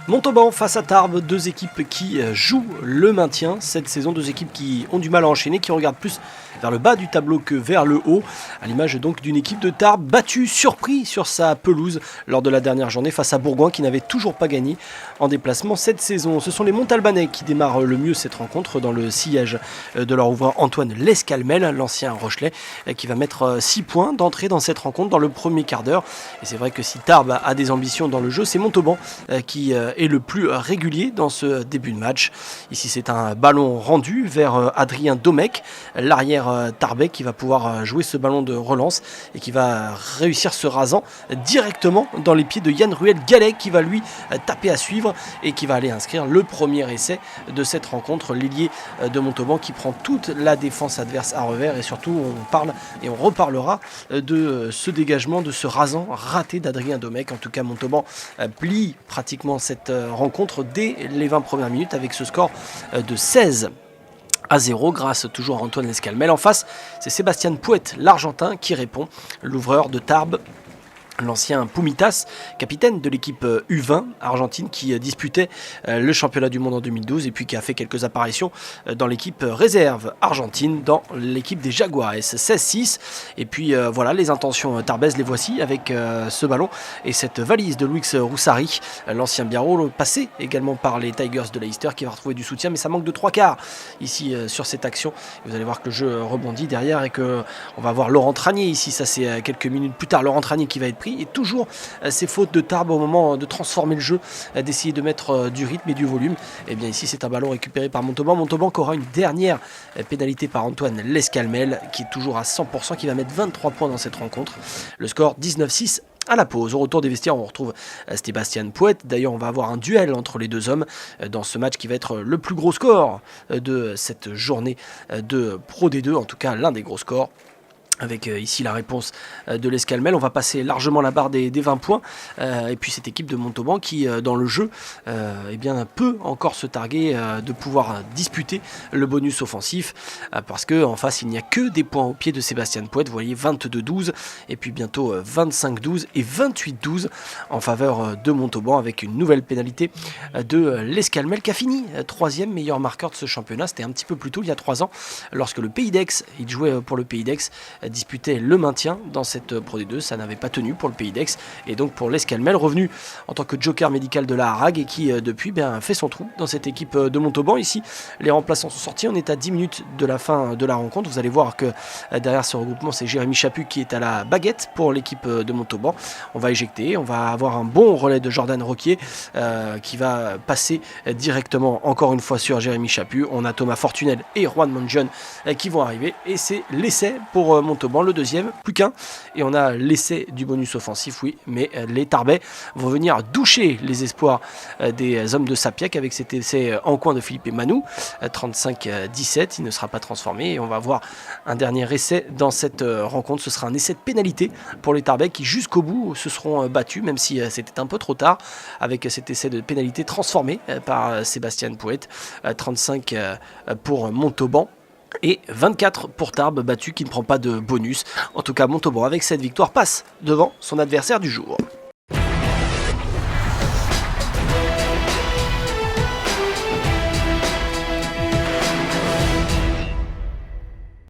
Montauban face à Tarbes, deux équipes qui jouent le maintien cette saison, deux équipes qui ont du mal à enchaîner, qui regardent plus vers le bas du tableau que vers le haut, à l'image donc d'une équipe de Tarbes battue, surpris sur sa pelouse lors de la dernière journée face à Bourgoin qui n'avait toujours pas gagné en déplacement cette saison. Ce sont les Montalbanais qui démarrent le mieux cette rencontre dans le sillage de leur ouvreur Antoine Lescalmel, l'ancien Rochelais, qui va mettre 6 points d'entrée dans cette rencontre dans le premier quart d'heure. Et c'est vrai que si Tarbes a des ambitions dans le jeu, c'est Montauban qui est le plus régulier dans ce début de match. Ici c'est un ballon rendu vers Adrien Domecq, l'arrière tarbais, qui va pouvoir jouer ce ballon de relance et qui va réussir ce rasant directement dans les pieds de Yann Ruel-Gallet, qui va lui taper à suivre et qui va aller inscrire le premier essai de cette rencontre. L'ailier de Montauban qui prend toute la défense adverse à revers, et surtout on parle et on reparlera de ce dégagement, de ce rasant raté d'Adrien Domecq. En tout cas Montauban plie pratiquement cette rencontre dès les 20 premières minutes avec ce score de 16-0 grâce toujours à Antoine Lescalmel. En face, c'est Sébastien Pouet, l'Argentin, qui répond, l'ouvreur de Tarbes. L'ancien Pumitas, capitaine de l'équipe U20 argentine qui disputait le championnat du monde en 2012 et puis qui a fait quelques apparitions dans l'équipe réserve argentine, dans l'équipe des Jaguares. 16-6, et puis voilà, les intentions tarbaises, les voici avec ce ballon et cette valise de Luis Roussari, l'ancien Biarro, passé également par les Tigers de Leicester, qui va retrouver du soutien, mais ça manque de 3/4 ici sur cette action. Et vous allez voir que le jeu rebondit derrière et que on va voir Laurent Tranier ici, ça c'est quelques minutes plus tard, Laurent Tranier qui va être pris. Et toujours ces fautes de Tarbes au moment de transformer le jeu, d'essayer de mettre du rythme et du volume. Et bien ici c'est un ballon récupéré par Montauban qui aura une dernière pénalité par Antoine Lescalmel, qui est toujours à 100%, qui va mettre 23 points dans cette rencontre. Le score 19-6 à la pause. Au retour des vestiaires, on retrouve Sébastien Pouet. D'ailleurs, on va avoir un duel entre les deux hommes dans ce match qui va être le plus gros score de cette journée de Pro D2, en tout cas l'un des gros scores. Avec ici la réponse de Lescalmel. On va passer largement la barre des 20 points. Et puis cette équipe de Montauban qui, dans le jeu, eh bien, peut encore se targuer de pouvoir disputer le bonus offensif. Parce qu'en face, il n'y a que des points au pied de Sébastien Pouet. Vous voyez, 22-12. Et puis bientôt 25-12 et 28-12 en faveur de Montauban, avec une nouvelle pénalité de Lescalmel, qui a fini 3e meilleur marqueur de ce championnat. C'était un petit peu plus tôt, il y a 3 ans, lorsque le Pays d'Aix, il jouait pour le Pays d'Aix, disputait le maintien dans cette Pro D2. Ça n'avait pas tenu pour le Pays d'Aix, et donc pour Lescalmel, revenu en tant que joker médical de la Harag, et qui depuis fait son trou dans cette équipe de Montauban. Ici les remplaçants sont sortis, on est à 10 minutes de la fin de la rencontre. Vous allez voir que derrière ce regroupement, c'est Jérémy Chaput qui est à la baguette pour l'équipe de Montauban. On va éjecter, on va avoir un bon relais de Jordan Roquier qui va passer directement encore une fois sur Jérémy Chaput. On a Thomas Fortunel et Juan Monjon qui vont arriver, et c'est l'essai pour Montauban, le deuxième, plus qu'un, et on a l'essai du bonus offensif, oui, mais les Tarbais vont venir doucher les espoirs des hommes de Sapiac avec cet essai en coin de Philippe Manou, 35-17, il ne sera pas transformé, et on va voir un dernier essai dans cette rencontre. Ce sera un essai de pénalité pour les Tarbais qui jusqu'au bout se seront battus, même si c'était un peu trop tard, avec cet essai de pénalité transformé par Sébastien Pouet. 35 pour Montauban et 24 pour Tarbes, battu, qui ne prend pas de bonus. En tout cas, Montauban, avec cette victoire, passe devant son adversaire du jour.